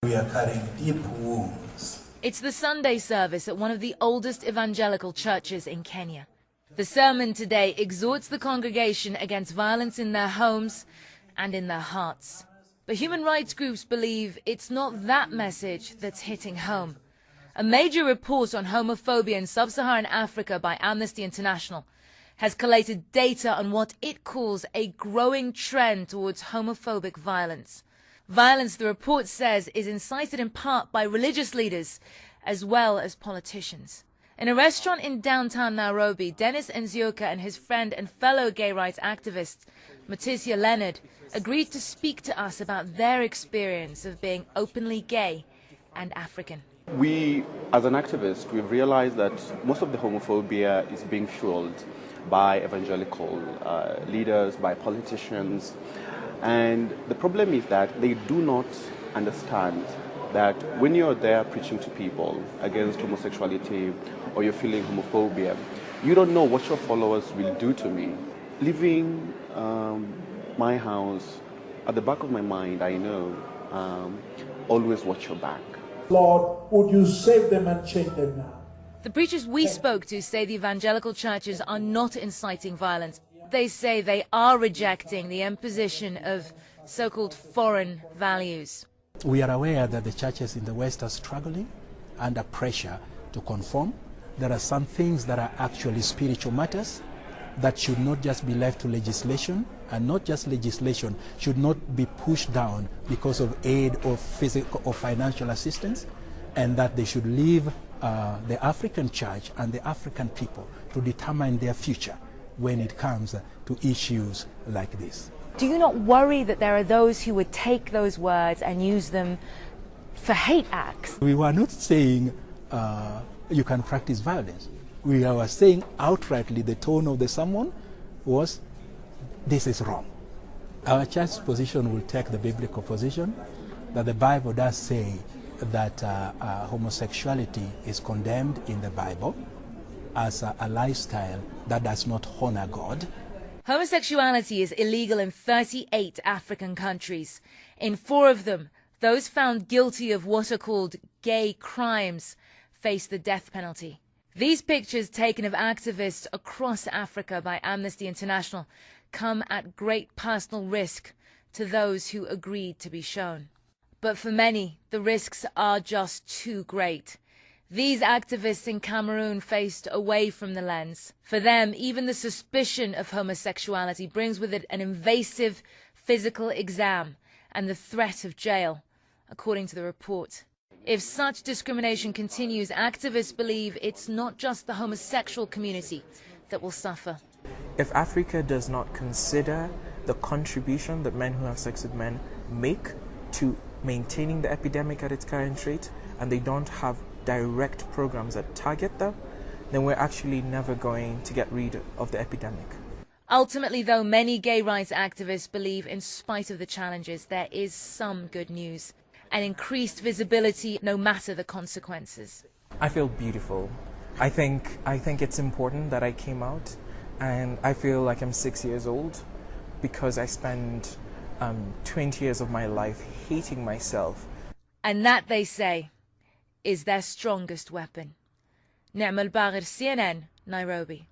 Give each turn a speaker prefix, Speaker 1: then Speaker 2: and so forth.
Speaker 1: We are carrying deep wounds.
Speaker 2: It's the Sunday service at one of the oldest evangelical churches in Kenya. The sermon today exhorts the congregation against violence in their homes and in their hearts. But human rights groups believe it's not that message that's hitting home. A major report on homophobia in sub-Saharan Africa by Amnesty International has collated data on what it calls a growing trend towards homophobic violence. Violence, the report says, is incited in part by religious leaders as well as politicians. In a restaurant in downtown Nairobi, Dennis Nzioka and his friend and fellow gay rights activist, Matisia Leonard, agreed to speak to us about their experience of being openly gay and African.
Speaker 3: We, as an activist, we've realized that most of the homophobia is being fueled by evangelical leaders, by politicians. And the problem is that they do not understand that when you're there preaching to people against homosexuality or you're feeling homophobia, you don't know what your followers will do to me. Leaving my house, at the back of my mind, I know, always watch your back.
Speaker 1: Lord, would you save them and change them now?
Speaker 2: The preachers we spoke to say the evangelical churches are not inciting violence. They say they are rejecting the imposition of so-called foreign values.
Speaker 4: We are aware that the churches in the West are struggling under pressure to conform. There are some things that are actually spiritual matters that should not just be left to legislation, and not just legislation should not be pushed down because of aid or physical or financial assistance, and that they should leave the African church and the African people to determine their future when it comes to issues like this.
Speaker 2: Do you not worry that there are those who would take those words and use them for hate acts?
Speaker 4: We were not saying you can practice violence. We were saying outrightly the tone of the sermon was, this is wrong. Our church's position will take the biblical position that the Bible does say that homosexuality is condemned in the Bible as a lifestyle that does not honor God.
Speaker 2: Homosexuality is illegal in 38 African countries. In 4 of them, those found guilty of what are called gay crimes face the death penalty. These pictures taken of activists across Africa by Amnesty International come at great personal risk to those who agreed to be shown. But for many, the risks are just too great. These activists in Cameroon faced away from the lens. For them, even the suspicion of homosexuality brings with it an invasive physical exam and the threat of jail, according to the report. If such discrimination continues, activists believe it's not just the homosexual community that will suffer.
Speaker 5: If Africa does not consider the contribution that men who have sex with men make to maintaining the epidemic at its current rate, and they don't have direct programs that target them, then we're actually never going to get rid of the epidemic.
Speaker 2: Ultimately, though, many gay rights activists believe in spite of the challenges, there is some good news. An increased visibility no matter the consequences.
Speaker 5: I feel beautiful. I think it's important that I came out, and I feel like I'm 6 years old because I spent 20 years of my life hating myself.
Speaker 2: And that, they say, is their strongest weapon. Na'am al-Baghir, CNN, Nairobi.